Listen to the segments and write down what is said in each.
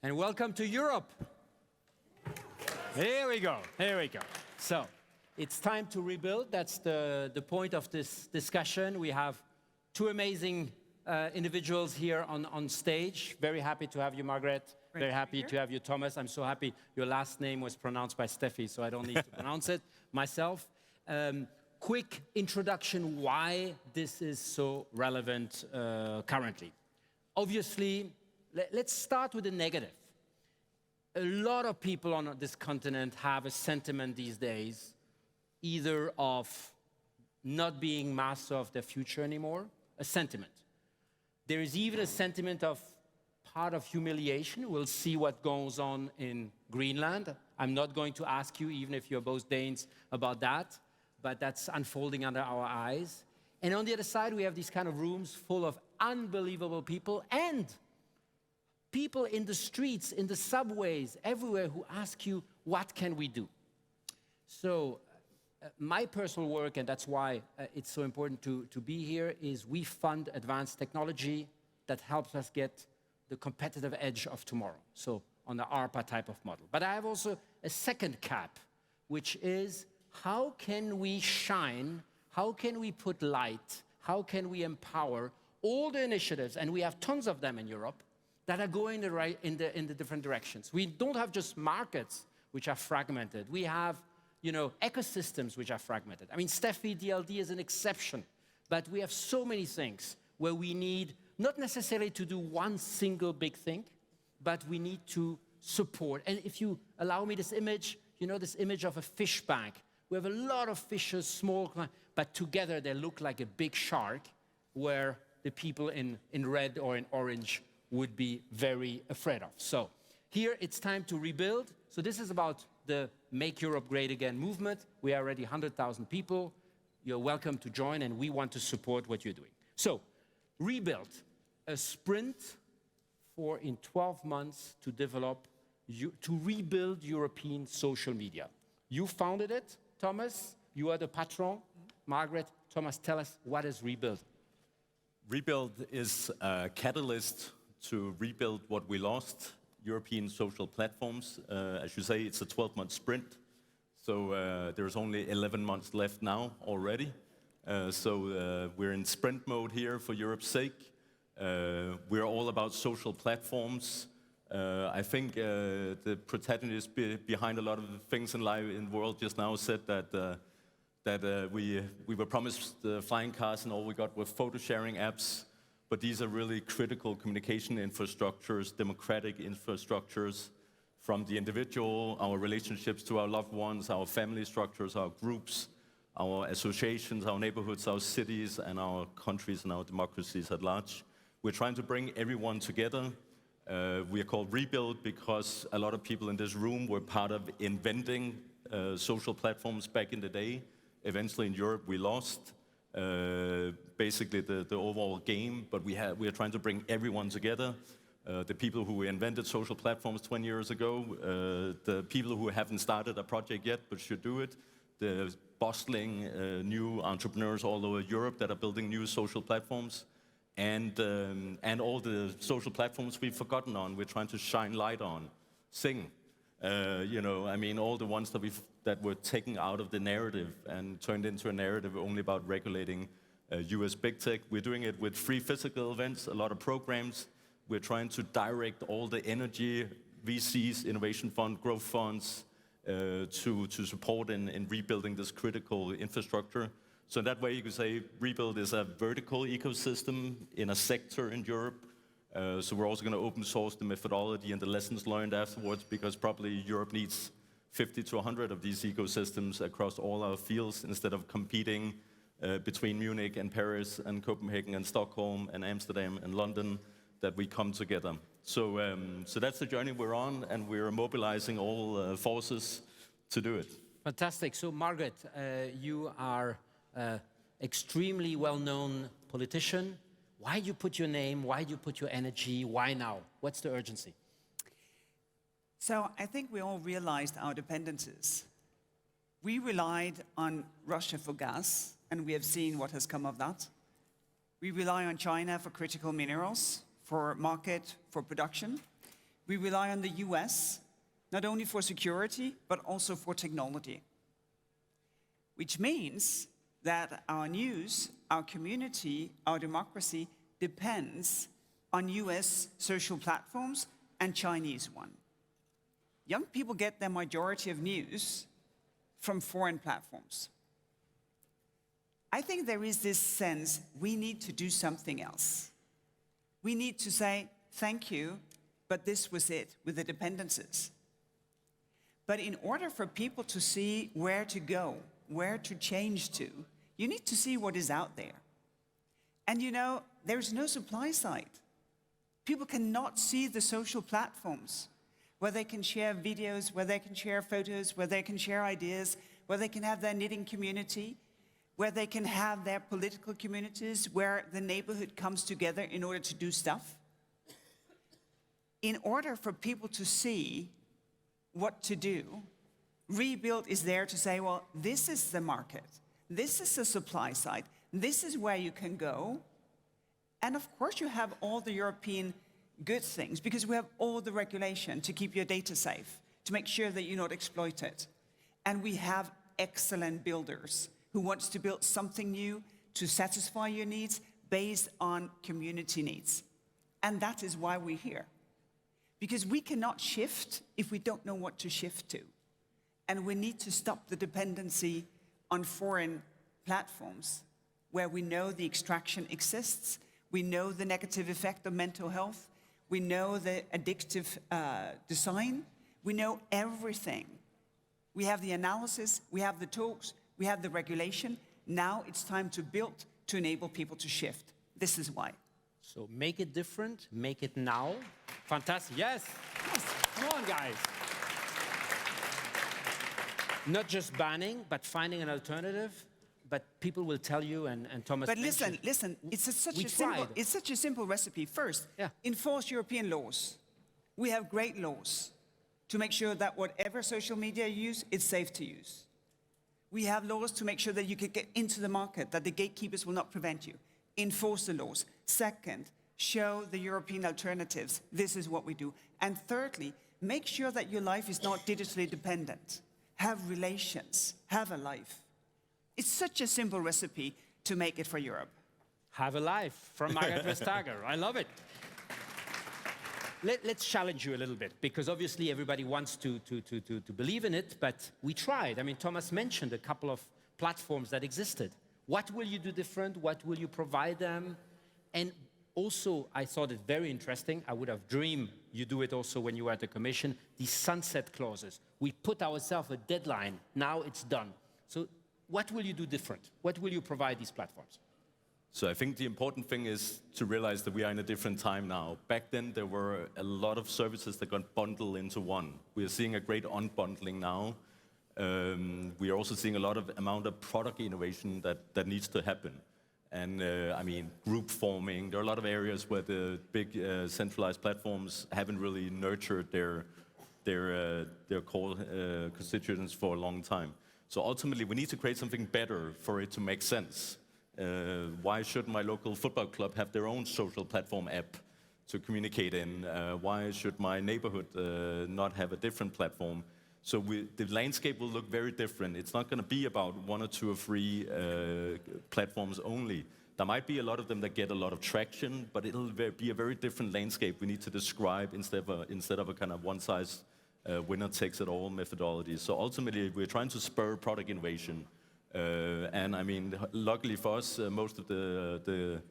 And welcome to Europe. Here we go, here we go. So, it's time to rebuild. That's the point of this discussion. We have two amazing individuals here on stage. Very happy to have you, Margrethe. Very happy to have you, Thomas. I'm so happy your last name was pronounced by Steffi, so I don't need to pronounce it myself. Quick introduction why this is so relevant currently. Obviously, let's start with the negative. A lot of people on this continent have a sentiment these days, either of not being master of their future anymore, a sentiment. There is even a sentiment of part of humiliation. We'll see what goes on in Greenland. I'm not going to ask you, even if you're both Danes, about that, but that's unfolding under our eyes. And on the other side, we have these kind of rooms full of unbelievable people and people in the streets, in the subways, everywhere who ask you, what can we do? So my personal work, and that's why it's so important to be here, is we fund advanced technology that helps us get the competitive edge of tomorrow. So on the ARPA type of model. But I have also a second cap, which is how can we shine, how can we put light, how can we empower all the initiatives, and we have tons of them in Europe, that are going in the different directions. We don't have just markets which are fragmented. We have, ecosystems which are fragmented. I mean, Steffi, DLD is an exception, but we have so many things where we need not necessarily to do one single big thing, but we need to support. And if you allow me this image, this image of a fish bank. We have a lot of fishes, small, but together they look like a big shark, where the people in red or in orange would be very afraid of. So here it's time to rebuild. So this is about the Make Europe Great Again movement. We are already 100,000 people. You're welcome to join, and we want to support what you're doing. So rebuild, a sprint for in 12 months to develop, to rebuild European social media. You founded it, Thomas. You are the patron. Margrethe, Thomas, tell us, what is rebuild? Rebuild is a catalyst to rebuild what we lost, European social platforms. As you say, it's a 12-month sprint. So there's only 11 months left now already. So we're in sprint mode here for Europe's sake. We're all about social platforms. I think the protagonist behind a lot of the things in life in the world just now said that we were promised flying cars and all we got were photo sharing apps. But these are really critical communication infrastructures, democratic infrastructures, from the individual, our relationships to our loved ones, our family structures, our groups, our associations, our neighborhoods, our cities, and our countries and our democracies at large. We're trying to bring everyone together. We are called Rebuild because a lot of people in this room were part of inventing social platforms back in the day. Eventually in Europe we lost basically the overall game, but we are trying to bring everyone together. The people who invented social platforms 20 years ago, the people who haven't started a project yet but should do it, the bustling new entrepreneurs all over Europe that are building new social platforms, and all the social platforms we've forgotten on, we're trying to shine light on, sing. All the ones that were taken out of the narrative and turned into a narrative only about regulating US big tech. We're doing it with free physical events, a lot of programs. We're trying to direct all the energy, VCs, innovation fund, growth funds, to support in rebuilding this critical infrastructure. So in that way, you could say Rebuild is a vertical ecosystem in a sector in Europe. So we're also going to open source the methodology and the lessons learned afterwards, because probably Europe needs 50 to 100 of these ecosystems across all our fields instead of competing between Munich and Paris and Copenhagen and Stockholm and Amsterdam and London, that we come together. So that's the journey we're on, and we're mobilizing all forces to do it. Fantastic. So Margrethe, you are extremely well-known politician. Why do you put your name? Why do you put your energy? Why now? What's the urgency? So I think we all realized our dependencies. We relied on Russia for gas, and we have seen what has come of that. We rely on China for critical minerals, for market, for production. We rely on the US, not only for security, but also for technology. Which means that our news, our community, our democracy depends on US social platforms and Chinese one. Young people get their majority of news from foreign platforms. I think there is this sense we need to do something else. We need to say, thank you, but this was it with the dependencies. But in order for people to see where to go, where to change to, you need to see what is out there. And you know, there's no supply side. People cannot see the social platforms where they can share videos, where they can share photos, where they can share ideas, where they can have their knitting community, where they can have their political communities, where the neighborhood comes together in order to do stuff. In order for people to see what to do, Rebuild is there to say, well, this is the market, this is the supply side, this is where you can go. And of course you have all the European good things, because we have all the regulation to keep your data safe, to make sure that you're not exploited. And we have excellent builders who wants to build something new to satisfy your needs based on community needs. And that is why we're here. Because we cannot shift if we don't know what to shift to. And we need to stop the dependency on foreign platforms where we know the extraction exists, we know the negative effect of mental health, we know the addictive design, we know everything. We have the analysis, we have the talks, we have the regulation. Now it's time to build to enable people to shift. This is why. So make it different, make it now. Fantastic, yes. Yes. Come on, guys. Not just banning, but finding an alternative. But people will tell you, and Thomas But mentioned, listen, it's such a simple recipe. First, enforce European laws. We have great laws to make sure that whatever social media you use, it's safe to use. We have laws to make sure that you can get into the market, that the gatekeepers will not prevent you. Enforce the laws. Second, show the European alternatives. This is what we do. And thirdly, make sure that your life is not digitally dependent. Have relations, have a life. It's such a simple recipe to make it for Europe. Have a life from Margrethe Vestager. I love it. Let's challenge you a little bit, because obviously everybody wants to believe in it, but we tried. I mean, Thomas mentioned a couple of platforms that existed. What will you do different? What will you provide them? And also, I thought it very interesting. I would have dreamed you do it also when you were at the Commission, these sunset clauses. We put ourselves a deadline. Now it's done. So what will you do different? What will you provide these platforms? So I think the important thing is to realize that we are in a different time now. Back then, there were a lot of services that got bundled into one. We are seeing a great unbundling now. We are also seeing a lot of amount of product innovation that needs to happen. And I mean, group forming, there are a lot of areas where the big centralized platforms haven't really nurtured their core constituents for a long time. So ultimately, we need to create something better for it to make sense. Why should my local football club have their own social platform app to communicate in? Why should my neighborhood not have a different platform? So the landscape will look very different. It's not going to be about one or two or three platforms only. There might be a lot of them that get a lot of traction, but it'll be a very different landscape we need to describe instead of a kind of one-size winner-takes-it-all methodology. So ultimately, we're trying to spur product innovation. And I mean, luckily for us, most of the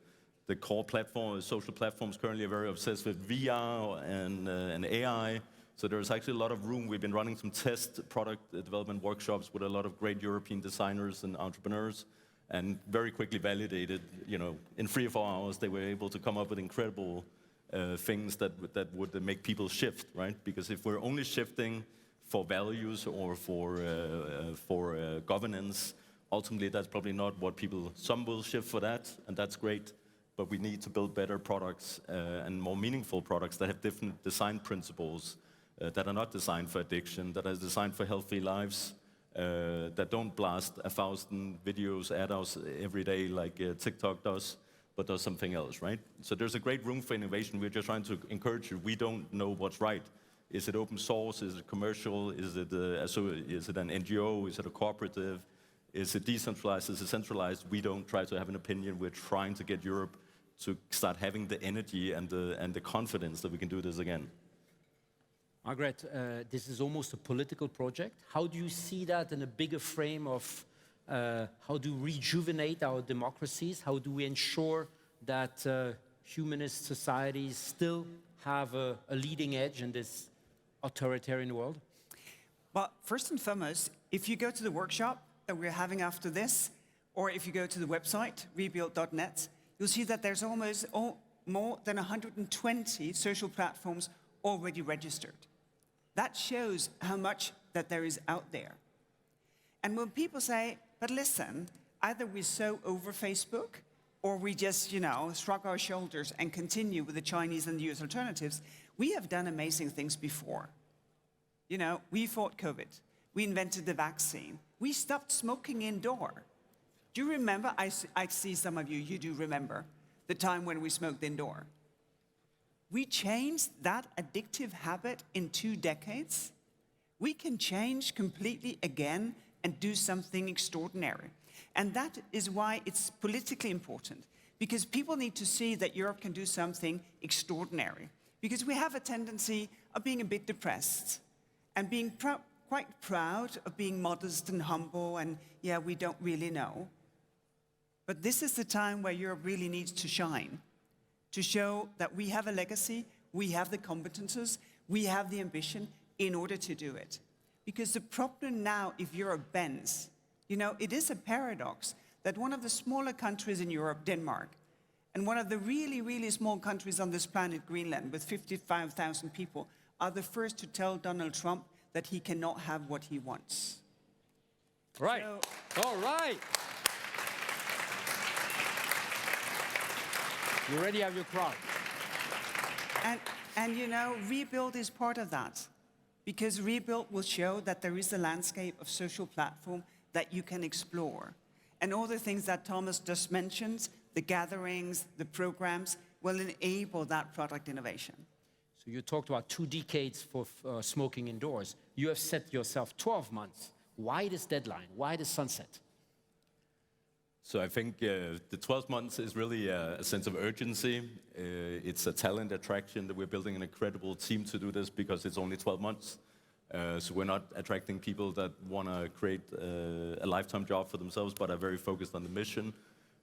core platforms, social platforms currently are very obsessed with VR and AI. So there's actually a lot of room. We've been running some test product development workshops with a lot of great European designers and entrepreneurs, and very quickly validated, you know, in 3 or 4 hours, they were able to come up with incredible things that would make people shift, right? Because if we're only shifting for values or for governance, ultimately that's probably not what people, some will shift for that, and that's great, but we need to build better products and more meaningful products that have different design principles, that are not designed for addiction, that are designed for healthy lives, that don't blast 1,000 videos at us every day like TikTok does, but does something else, right? So there's a great room for innovation. We're just trying to encourage you. We don't know what's right. Is it open source? Is it commercial? Is it an NGO? Is it a cooperative? Is it decentralized? Is it centralized? We don't try to have an opinion. We're trying to get Europe to start having the energy and the confidence that we can do this again. Margrethe, this is almost a political project. How do you see that in a bigger frame of how do we rejuvenate our democracies? How do we ensure that humanist societies still have a leading edge in this authoritarian world? Well, first and foremost, if you go to the workshop that we're having after this, or if you go to the website, rebuild.net, you'll see that there's almost more than 120 social platforms already registered. That shows how much that there is out there. And when people say, but listen, either we're so over Facebook, or we just, shrug our shoulders and continue with the Chinese and the US alternatives, we have done amazing things before. We fought COVID. We invented the vaccine. We stopped smoking indoor. Do you remember? I see some of you do remember the time when we smoked indoor. We changed that addictive habit in 2 decades. We can change completely again and do something extraordinary. And that is why it's politically important, because people need to see that Europe can do something extraordinary. Because we have a tendency of being a bit depressed and being quite proud of being modest and humble and, we don't really know. But this is the time where Europe really needs to shine, to show that we have a legacy, we have the competences, we have the ambition in order to do it. Because the problem now, if Europe bends, it is a paradox that one of the smaller countries in Europe, Denmark, and one of the really, really small countries on this planet, Greenland, with 55,000 people, are the first to tell Donald Trump that he cannot have what he wants. Right. All right. You already have your crown. And Rebuild is part of that. Because Rebuild will show that there is a landscape of social platform that you can explore. And all the things that Thomas just mentioned, the gatherings, the programs, will enable that product innovation. So you talked about 2 decades for smoking indoors. You have set yourself 12 months. Why this deadline? Why this sunset? So I think the 12 months is really a sense of urgency. It's a talent attraction that we're building an incredible team to do this because it's only 12 months. So we're not attracting people that want to create a lifetime job for themselves, but are very focused on the mission.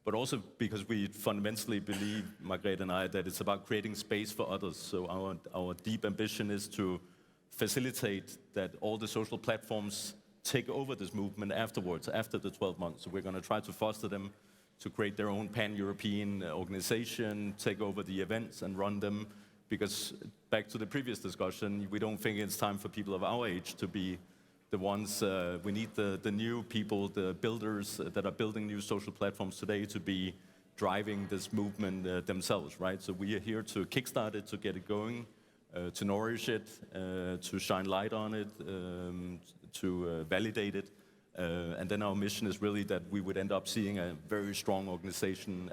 But also because we fundamentally believe, Margrethe and I, that it's about creating space for others. So our deep ambition is to facilitate that all the social platforms take over this movement afterwards, after the 12 months. So we're going to try to foster them to create their own pan-European organization, take over the events and run them. Because back to the previous discussion, we don't think it's time for people of our age to be the ones, we need the new people, the builders that are building new social platforms today to be driving this movement themselves, right? So we are here to kickstart it, to get it going, to nourish it, to shine light on it, to validate it. And then our mission is really that we would end up seeing a very strong organization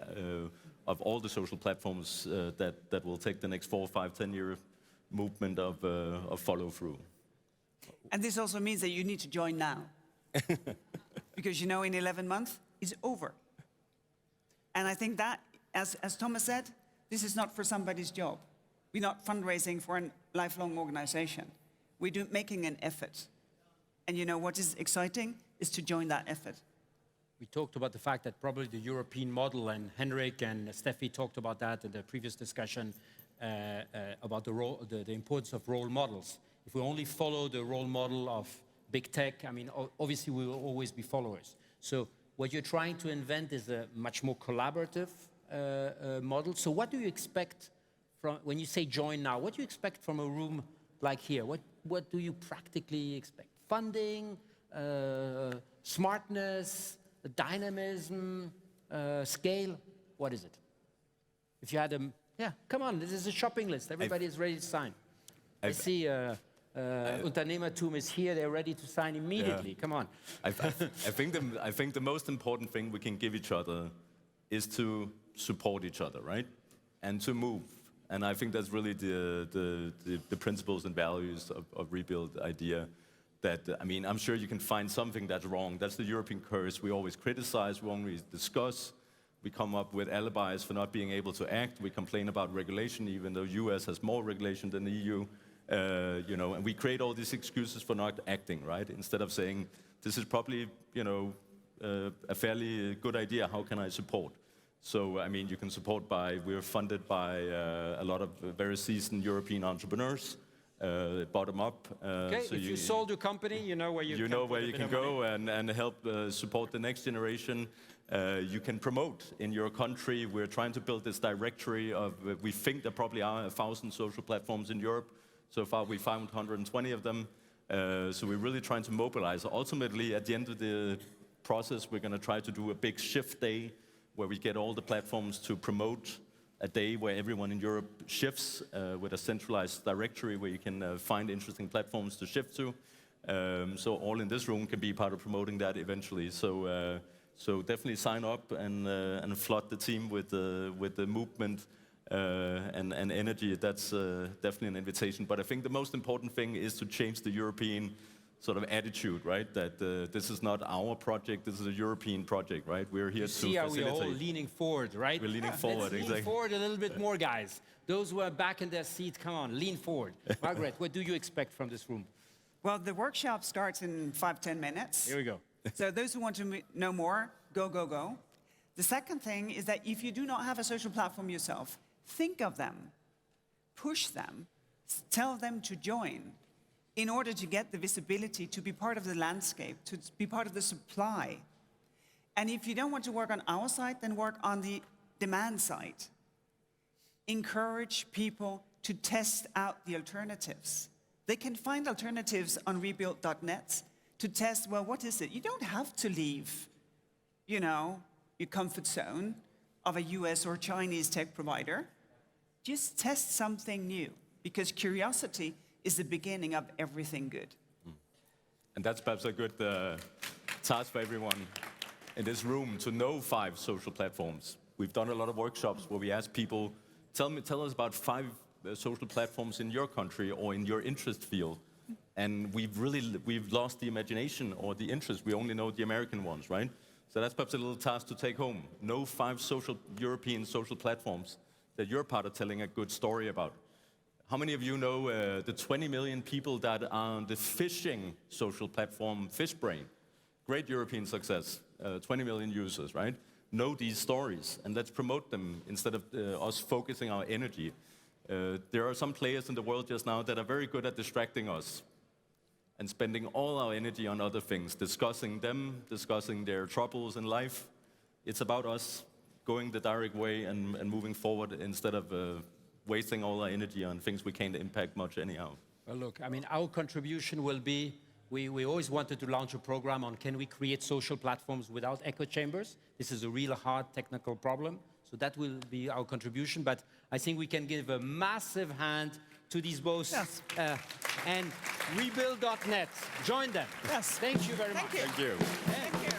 of all the social platforms that will take the next 4, 5, 10-year movement of follow-through. And this also means that you need to join now. Because in 11 months, it's over. And I think that, as Thomas said, this is not for somebody's job. We're not fundraising for a lifelong organization. We're making an effort. And what is exciting is to join that effort. We talked about the fact that probably the European model, and Henrik and Steffi talked about that in the previous discussion about the importance of role models. If we only follow the role model of big tech, obviously we will always be followers. So what you're trying to invent is a much more collaborative model. So what do you expect from, when you say join now, what do you expect from a room like here? What do you practically expect? Funding, smartness, dynamism, scale? What is it? If you had come on, this is a shopping list. Everybody is ready to sign. I see Unternehmertum is here. They're ready to sign immediately. Yeah. Come on. I think the most important thing we can give each other is to support each other, right? And to move. And I think that's really the principles and values of Rebuild idea. That, I mean, I'm sure you can find something that's wrong. That's the European curse. We always criticize, we always discuss. We come up with alibis for not being able to act. We complain about regulation, even though US has more regulation than the EU. You know, and we create all these excuses for not acting, right? Instead of saying, this is probably, you know, a fairly good idea. How can I support? So, I mean, you can support by, we're funded by a lot of very seasoned European entrepreneurs, bottom up. Okay, so if you sold your company, you know where you can go and help support the next generation. You can promote in your country. We're trying to build this directory of, we think there probably are 1,000 social platforms in Europe. So far, we found 120 of them. So we're really trying to mobilize. Ultimately, at the end of the process, we're going to try to do a big shift day where we get all the platforms to promote a day where everyone in Europe shifts with a centralized directory where you can find interesting platforms to shift to. So all in this room can be part of promoting that eventually. So definitely sign up and flood the team with the movement and energy. That's definitely an invitation. But I think the most important thing is to change the European sort of attitude, right? That this is not our project, this is a European project, right? We're here to facilitate. See how we're all leaning forward, right? We're leaning forward, Let's lean forward a little bit more, guys. Those who are back in their seats, come on, lean forward. Margrethe, what do you expect from this room? Well, the workshop starts in 5-10 minutes. Here we go. So those who want to know more, go, go, go. The second thing is that if you do not have a social platform yourself, think of them, push them, tell them to join in order to get the visibility, to be part of the landscape, to be part of the supply. And if you don't want to work on our side, then work on the demand side. Encourage people to test out the alternatives. They can find alternatives on rebuild.net to test, well, what is it? You don't have to leave, you know, your comfort zone of a US or Chinese tech provider. Just test something new, because curiosity is the beginning of everything good. And that's perhaps a good task for everyone in this room to know 5 social platforms. We've done a lot of workshops where we ask people, tell us about 5 social platforms in your country or in your interest field. And we've lost the imagination or the interest. We only know the American ones, right? So that's perhaps a little task to take home. Know 5 European social platforms that you're part of telling a good story about. How many of you know the 20 million people that are on the fishing social platform FishBrain? Great European success, 20 million users, right? Know these stories and let's promote them instead of us focusing our energy. There are some players in the world just now that are very good at distracting us and spending all our energy on other things, discussing them, discussing their troubles in life. It's about us going the direct way and moving forward instead of wasting all our energy on things we can't impact much anyhow. Well, look, I mean, our contribution will be, we always wanted to launch a program on can we create social platforms without echo chambers. This is a real hard technical problem. So that will be our contribution. But I think we can give a massive hand to these both. Yes. And rebuild.net. Join them. Yes. Thank you very much. Thank you. Thank you. Thank you.